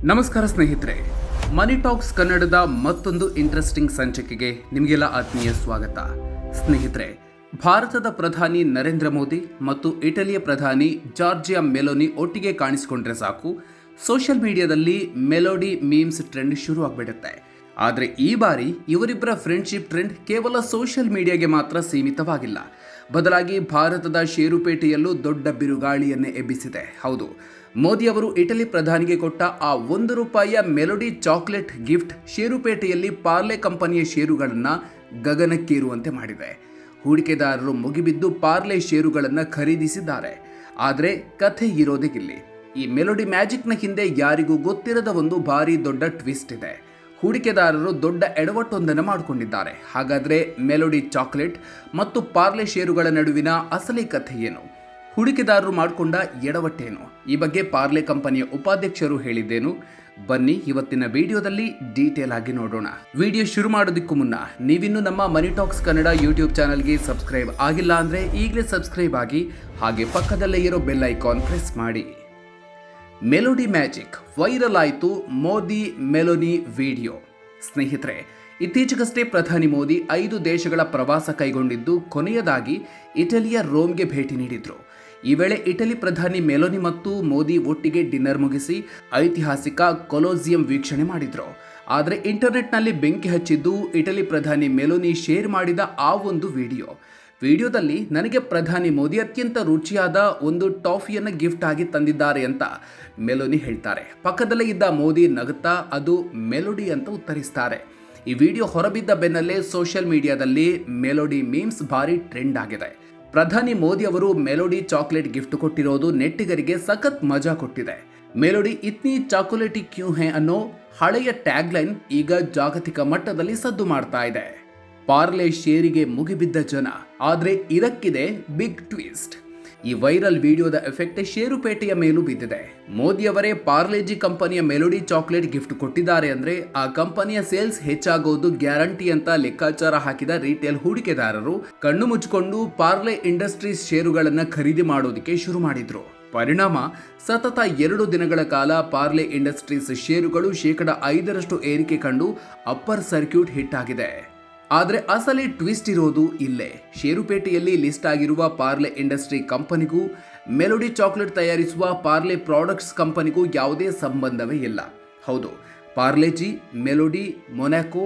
ನಮಸ್ಕಾರ ಸ್ನೇಹಿತರೆ, ಮನಿ ಟಾಕ್ಸ್ ಕನ್ನಡದ ಮತ್ತೊಂದು ಇಂಟ್ರೆಸ್ಟಿಂಗ್ ಸಂಚಿಕೆಗೆ ನಿಮಗೆಲ್ಲ ಆತ್ಮೀಯ ಸ್ವಾಗತ. ಸ್ನೇಹಿತರೆ, ಭಾರತದ ಪ್ರಧಾನಿ ನರೇಂದ್ರ ಮೋದಿ ಮತ್ತು ಇಟಲಿಯ ಪ್ರಧಾನಿ ಜಾರ್ಜಿಯಾ ಮೆಲೋನಿ ಒಟ್ಟಿಗೆ ಕಾಣಿಸಿಕೊಂಡ್ರೆ ಸಾಕು, ಸೋಷಿಯಲ್ ಮೀಡಿಯಾದಲ್ಲಿ ಮೆಲೋಡಿ ಮೀಮ್ಸ್ ಟ್ರೆಂಡ್ ಶುರು ಆಗಿಬಿಡುತ್ತೆ. ಆದರೆ ಈ ಬಾರಿ ಇವರಿಬ್ಬರ ಫ್ರೆಂಡ್ಶಿಪ್ ಟ್ರೆಂಡ್ ಕೇವಲ ಸೋಷಿಯಲ್ ಮೀಡಿಯಾಗೆ ಮಾತ್ರ ಸೀಮಿತವಾಗಿಲ್ಲ, ಬದಲಾಗಿ ಭಾರತದ ಷೇರುಪೇಟೆಯಲ್ಲೂ ದೊಡ್ಡ ಬಿರುಗಾಳಿಯನ್ನೇ ಎಬ್ಬಿಸಿದೆ. ಹೌದು, ಮೋದಿ ಅವರು ಇಟಲಿ ಪ್ರಧಾನಿಗೆ ಕೊಟ್ಟ ಆ ₹1 ಮೆಲೋಡಿ ಚಾಕ್ಲೇಟ್ ಗಿಫ್ಟ್ ಷೇರುಪೇಟೆಯಲ್ಲಿ ಪಾರ್ಲೆ ಕಂಪನಿಯ ಷೇರುಗಳನ್ನು ಗಗನಕ್ಕೇರುವಂತೆ ಮಾಡಿದೆ. ಹೂಡಿಕೆದಾರರು ಮುಗಿಬಿದ್ದು ಪಾರ್ಲೆ ಷೇರುಗಳನ್ನು ಖರೀದಿಸಿದ್ದಾರೆ. ಆದರೆ ಕಥೆ ಇರೋದೇ ಇಲ್ಲಿ. ಈ ಮೆಲೋಡಿ ಮ್ಯಾಜಿಕ್ನ ಹಿಂದೆ ಯಾರಿಗೂ ಗೊತ್ತಿರದ ಒಂದು ಭಾರಿ ದೊಡ್ಡ ಟ್ವಿಸ್ಟ್ ಇದೆ. ಹೂಡಿಕೆದಾರರು ದೊಡ್ಡ ಎಡವಟ್ಟೊಂದನ್ನು ಮಾಡಿಕೊಂಡಿದ್ದಾರೆ. ಹಾಗಾದರೆ ಮೆಲೋಡಿ ಚಾಕ್ಲೇಟ್ ಮತ್ತು ಪಾರ್ಲೆ ಷೇರುಗಳ ನಡುವಿನ ಅಸಲಿ ಕಥೆ ಏನು? ಹೂಡಿಕೆದಾರರು ಮಾಡಿಕೊಂಡ ಎಡವಟ್ಟೇನು? ಈ ಬಗ್ಗೆ ಪಾರ್ಲೆ ಕಂಪನಿಯ ಉಪಾಧ್ಯಕ್ಷರು ಹೇಳಿದ್ದೇನು? ಬನ್ನಿ ಇವತ್ತಿನ ವಿಡಿಯೋದಲ್ಲಿ ಡೀಟೇಲ್ ಆಗಿ ನೋಡೋಣ. ವಿಡಿಯೋ ಶುರು ಮಾಡೋದಕ್ಕೂ ಮುನ್ನ ನೀವಿನ್ನು ನಮ್ಮ ಮನಿ ಟಾಕ್ಸ್ ಕನ್ನಡ ಯೂಟ್ಯೂಬ್ ಚಾನಲ್ಗೆ ಸಬ್ಸ್ಕ್ರೈಬ್ ಆಗಿಲ್ಲ ಅಂದರೆ ಈಗಲೇ ಸಬ್ಸ್ಕ್ರೈಬ್ ಆಗಿ, ಹಾಗೆ ಪಕ್ಕದಲ್ಲೇ ಇರೋ ಬೆಲ್ ಐಕಾನ್ ಪ್ರೆಸ್ ಮಾಡಿ. ಮೆಲೋಡಿ ಮ್ಯಾಜಿಕ್ ವೈರಲ್ ಆಯಿತು. Modi Meloni video. ಸ್ನೇಹಿತರೆ, ಇತ್ತೀಚೆಗಷ್ಟೇ ಪ್ರಧಾನಿ ಮೋದಿ 5 ದೇಶಗಳ ಪ್ರವಾಸ ಕೈಗೊಂಡಿದ್ದು, ಕೊನೆಯದಾಗಿ ಇಟಲಿಯ ರೋಮ್ಗೆ ಭೇಟಿ ನೀಡಿದ್ರು. ಈ ವೇಳೆ ಇಟಲಿ ಪ್ರಧಾನಿ ಮೆಲೋನಿ ಮತ್ತು ಮೋದಿ ಒಟ್ಟಿಗೆ ಡಿನ್ನರ್ ಮುಗಿಸಿ ಐತಿಹಾಸಿಕ ಕೊಲೋಸಿಯಂ ವೀಕ್ಷಣೆ ಮಾಡಿದ್ರು. ಆದರೆ ಇಂಟರ್ನೆಟ್ನಲ್ಲಿ ಬೆಂಕಿ ಹಚ್ಚಿದ್ದು ಇಟಲಿ ಪ್ರಧಾನಿ ಮೆಲೋನಿ ಶೇರ್ ಮಾಡಿದ ಆ ಒಂದು ವಿಡಿಯೋದಲ್ಲಿ ನನಗೆ ಪ್ರಧಾನಿ ಮೋದಿ ಅತ್ಯಂತ ರುಚಿಯಾದ ಒಂದು ಟಾಫಿಯನ್ನು ಗಿಫ್ಟ್ ಆಗಿ ತಂದಿದ್ದಾರೆ ಅಂತ ಮೆಲೋನಿ ಹೇಳ್ತಾರೆ. ಪಕ್ಕದಲ್ಲೇ ಇದ್ದ ಮೋದಿ ನಗುತ್ತಾ ಅದು ಮೆಲೋಡಿ ಅಂತ ಉತ್ತರಿಸ್ತಾರೆ. ಈ ವಿಡಿಯೋ ಹೊರಬಿದ್ದ ಬೆನ್ನಲ್ಲೇ ಸೋಷಿಯಲ್ ಮೀಡಿಯಾದಲ್ಲಿ ಮೆಲೋಡಿ ಮೀಮ್ಸ್ ಭಾರಿ ಟ್ರೆಂಡ್ ಆಗಿದೆ. ಪ್ರಧಾನಿ ಮೋದಿ ಅವರು ಮೆಲೋಡಿ ಚಾಕ್ಲೇಟ್ ಗಿಫ್ಟ್ ಕೊಟ್ಟಿರೋದು ನೆಟ್ಟಿಗರಿಗೆ ಸಖತ್ ಮಜಾ ಕೊಟ್ಟಿದೆ. ಮೆಲೋಡಿ ಇತ್ನಿ ಚಾಕೊಲೇಟಿ ಕ್ಯೂ ಹೇ ಅನ್ನೋ ಹಳೆಯ ಟ್ಯಾಗ್ಲೈನ್ ಈಗ ಜಾಗತಿಕ ಮಟ್ಟದಲ್ಲಿ ಸದ್ದು ಮಾಡ್ತಾ ಇದೆ. ಪಾರ್ಲೆ ಶೇರಿಗೆ ಮುಗಿಬಿದ್ದ ಜನ. ಆದರೆ ಇದಕ್ಕಿದೆ ಬಿಗ್ ಟ್ವಿಸ್ಟ್. ಈ ವೈರಲ್ ವಿಡಿಯೋದ ಎಫೆಕ್ಟ್ ಷೇರುಪೇಟೆಯ ಮೇಲೂ ಬಿದ್ದಿದೆ. ಮೋದಿ ಅವರೇ ಪಾರ್ಲೆಜಿ ಕಂಪನಿಯ ಮೆಲೋಡಿ ಚಾಕ್ಲೇಟ್ ಗಿಫ್ಟ್ ಕೊಟ್ಟಿದ್ದಾರೆ ಅಂದ್ರೆ ಆ ಕಂಪನಿಯ ಸೇಲ್ಸ್ ಹೆಚ್ಚಾಗೋದು ಗ್ಯಾರಂಟಿ ಅಂತ ಲೆಕ್ಕಾಚಾರ ಹಾಕಿದ ರಿಟೇಲ್ ಹೂಡಿಕೆದಾರರು ಕಣ್ಣು ಮುಚ್ಚಿಕೊಂಡು ಪಾರ್ಲೆ ಇಂಡಸ್ಟ್ರೀಸ್ ಷೇರುಗಳನ್ನು ಖರೀದಿ ಮಾಡೋದಕ್ಕೆ ಶುರು ಮಾಡಿದ್ರು. ಪರಿಣಾಮ, ಸತತ 2 ದಿನಗಳ ಕಾಲ ಪಾರ್ಲೆ ಇಂಡಸ್ಟ್ರೀಸ್ ಷೇರುಗಳು %5 ಏರಿಕೆ ಕಂಡು ಅಪ್ಪರ್ ಸರ್ಕ್ಯೂಟ್ ಹಿಟ್ ಆಗಿದೆ. ಆದರೆ ಅಸಲಿ ಟ್ವಿಸ್ಟ್ ಇರೋದು ಇಲ್ಲೇ. ಷೇರುಪೇಟೆಯಲ್ಲಿ ಲಿಸ್ಟ್ ಆಗಿರುವ ಪಾರ್ಲೆ ಇಂಡಸ್ಟ್ರಿ ಕಂಪನಿಗೂ ಮೆಲೋಡಿ ಚಾಕ್ಲೇಟ್ ತಯಾರಿಸುವ ಪಾರ್ಲೆ ಪ್ರಾಡಕ್ಟ್ಸ್ ಕಂಪನಿಗೂ ಯಾವುದೇ ಸಂಬಂಧವೇ ಇಲ್ಲ. ಹೌದು, Parle G, melody, Monaco,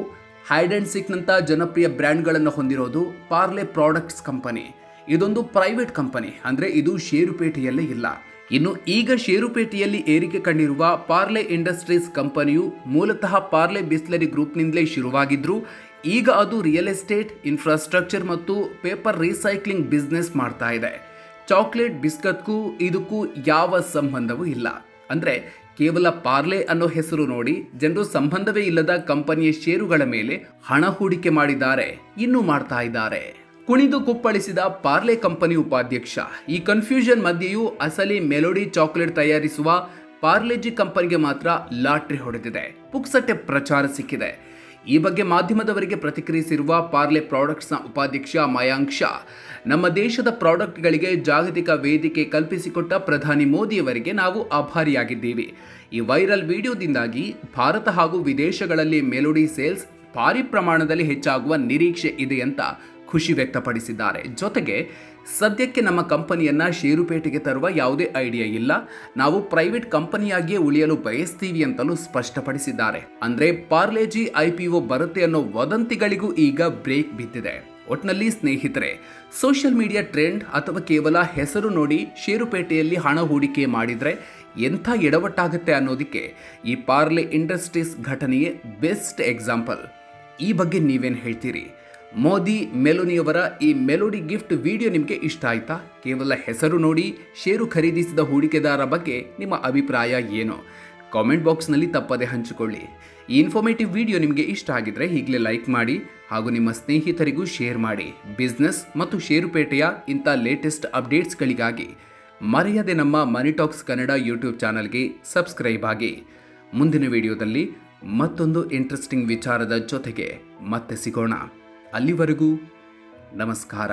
hide and ಸೀಕ್ನಂಥ ಜನಪ್ರಿಯ ಬ್ರ್ಯಾಂಡ್ಗಳನ್ನು ಹೊಂದಿರೋದು ಪಾರ್ಲೆ ಪ್ರಾಡಕ್ಟ್ಸ್ ಕಂಪನಿ. ಇದೊಂದು ಪ್ರೈವೇಟ್ ಕಂಪನಿ, ಅಂದರೆ ಇದು ಷೇರುಪೇಟೆಯಲ್ಲೇ ಇಲ್ಲ. ಇನ್ನು ಈಗ ಷೇರುಪೇಟೆಯಲ್ಲಿ ಏರಿಕೆ ಕಂಡಿರುವ ಪಾರ್ಲೆ ಇಂಡಸ್ಟ್ರೀಸ್ ಕಂಪನಿಯು ಮೂಲತಃ ಪಾರ್ಲೆ ಬಿಸ್ಲರಿ ಗ್ರೂಪ್ನಿಂದಲೇ ಶುರುವಾಗಿದ್ರು. ಈಗ ಅದು ರಿಯಲ್ ಎಸ್ಟೇಟ್, ಇನ್ಫ್ರಾಸ್ಟ್ರಕ್ಚರ್ ಮತ್ತು ಪೇಪರ್ ರೀಸೈಕ್ಲಿಂಗ್ ಬಿಸ್ನೆಸ್ ಮಾಡ್ತಾ ಇದೆ. ಚಾಕ್ಲೇಟ್ ಬಿಸ್ಕತ್ಗೂ ಇದಕ್ಕೂ ಯಾವ ಸಂಬಂಧವೂ ಇಲ್ಲ. ಅಂದರೆ ಕೇವಲ ಪಾರ್ಲೆ ಅನ್ನೋ ಹೆಸರು ನೋಡಿ ಜನರು ಸಂಬಂಧವೇ ಇಲ್ಲದ ಕಂಪನಿಯ ಷೇರುಗಳ ಮೇಲೆ ಹಣ ಹೂಡಿಕೆ ಮಾಡಿದ್ದಾರೆ, ಇನ್ನೂ ಮಾಡ್ತಾ ಇದ್ದಾರೆ. ಕುಣಿದು ಕುಪ್ಪಳಿಸಿದ ಪಾರ್ಲೆ ಕಂಪನಿ ಉಪಾಧ್ಯಕ್ಷ. ಈ ಕನ್ಫ್ಯೂಷನ್ ಮಧ್ಯೆಯೂ ಅಸಲಿ ಮೆಲೋಡಿ ಚಾಕ್ಲೇಟ್ ತಯಾರಿಸುವ ಪಾರ್ಲೆಜಿ ಕಂಪನಿಗೆ ಮಾತ್ರ ಲಾಟ್ರಿ ಹೊಡೆದಿದೆ. ಪುಕ್ಸಟ್ಟೆ ಪ್ರಚಾರ ಸಿಕ್ಕಿದೆ. ಈ ಬಗ್ಗೆ ಮಾಧ್ಯಮದವರಿಗೆ ಪ್ರತಿಕ್ರಿಯಿಸಿರುವ ಪಾರ್ಲೆ ಪ್ರಾಡಕ್ಟ್ಸ್ನ ಉಪಾಧ್ಯಕ್ಷ ಮಯಾಂಕ್ ಶಾ, ನಮ್ಮ ದೇಶದ ಪ್ರಾಡಕ್ಟ್ಗಳಿಗೆ ಜಾಗತಿಕ ವೇದಿಕೆ ಕಲ್ಪಿಸಿಕೊಟ್ಟ ಪ್ರಧಾನಿ ಮೋದಿಯವರಿಗೆ ನಾವು ಆಭಾರಿಯಾಗಿದ್ದೀವಿ. ಈ ವೈರಲ್ ವಿಡಿಯೋದಿಂದಾಗಿ ಭಾರತ ಹಾಗೂ ವಿದೇಶಗಳಲ್ಲಿ ಮೆಲೋಡಿ ಸೇಲ್ಸ್ ಭಾರಿ ಪ್ರಮಾಣದಲ್ಲಿ ಹೆಚ್ಚಾಗುವ ನಿರೀಕ್ಷೆ ಇದೆ ಅಂತ ಖುಷಿ ವ್ಯಕ್ತಪಡಿಸಿದ್ದಾರೆ. ಜೊತೆಗೆ ಸದ್ಯಕ್ಕೆ ನಮ್ಮ ಕಂಪನಿಯನ್ನ ಷೇರುಪೇಟೆಗೆ ತರುವ ಯಾವುದೇ ಐಡಿಯಾ ಇಲ್ಲ, ನಾವು ಪ್ರೈವೇಟ್ ಕಂಪನಿಯಾಗಿಯೇ ಉಳಿಯಲು ಬಯಸ್ತೀವಿ ಅಂತಲೂ ಸ್ಪಷ್ಟಪಡಿಸಿದ್ದಾರೆ. ಅಂದ್ರೆ ಪಾರ್ಲೆಜಿ IPO ಬರುತ್ತೆ ಅನ್ನೋ ವದಂತಿಗಳಿಗೂ ಈಗ ಬ್ರೇಕ್ ಬಿದ್ದಿದೆ. ಒಟ್ನಲ್ಲಿ ಸ್ನೇಹಿತರೆ, ಸೋಷಿಯಲ್ ಮೀಡಿಯಾ ಟ್ರೆಂಡ್ ಅಥವಾ ಕೇವಲ ಹೆಸರು ನೋಡಿ ಷೇರುಪೇಟೆಯಲ್ಲಿ ಹಣ ಹೂಡಿಕೆ ಮಾಡಿದ್ರೆ ಎಂಥ ಎಡವಟ್ಟಾಗುತ್ತೆ ಅನ್ನೋದಕ್ಕೆ ಈ ಪಾರ್ಲೆ ಇಂಡಸ್ಟ್ರೀಸ್ ಘಟನೆಯೇ ಬೆಸ್ಟ್ ಎಕ್ಸಾಂಪಲ್. ಈ ಬಗ್ಗೆ ನೀವೇನು ಹೇಳ್ತೀರಿ? ಮೋದಿ ಮೆಲೋನಿಯವರ ಈ ಮೆಲೋಡಿ ಗಿಫ್ಟ್ ವಿಡಿಯೋ ನಿಮಗೆ ಇಷ್ಟ ಆಯ್ತಾ? ಕೇವಲ ಹೆಸರು ನೋಡಿ ಷೇರು ಖರೀದಿಸಿದ ಹೂಡಿಕೆದಾರ ಬಗ್ಗೆ ನಿಮ್ಮ ಅಭಿಪ್ರಾಯ ಏನು? ಕಾಮೆಂಟ್ ಬಾಕ್ಸ್ನಲ್ಲಿ ತಪ್ಪದೆ ಹಂಚಿಕೊಳ್ಳಿ. ಈ ಇನ್ಫಾರ್ಮೇಟಿವ್ ವಿಡಿಯೋ ನಿಮಗೆ ಇಷ್ಟ ಆಗಿದ್ರೆ ಈಗಲೇ ಲೈಕ್ ಮಾಡಿ ಹಾಗೂ ನಿಮ್ಮ ಸ್ನೇಹಿತರಿಗೂ ಶೇರ್ ಮಾಡಿ. ಬಿಸ್ನೆಸ್ ಮತ್ತು ಷೇರುಪೇಟೆಯ ಇಂಥ ಲೇಟೆಸ್ಟ್ ಅಪ್ಡೇಟ್ಸ್ಗಳಿಗಾಗಿ ಮರೆಯದೆ ನಮ್ಮ ಮನಿ ಟಾಕ್ಸ್ ಕನ್ನಡ ಯೂಟ್ಯೂಬ್ ಚಾನಲ್ಗೆ ಸಬ್ಸ್ಕ್ರೈಬ್ ಆಗಿ. ಮುಂದಿನ ವಿಡಿಯೋದಲ್ಲಿ ಮತ್ತೊಂದು ಇಂಟ್ರೆಸ್ಟಿಂಗ್ ವಿಚಾರದ ಜೊತೆಗೆ ಮತ್ತೆ ಸಿಗೋಣ. ಅಲ್ಲಿವರೆಗೂ ನಮಸ್ಕಾರ.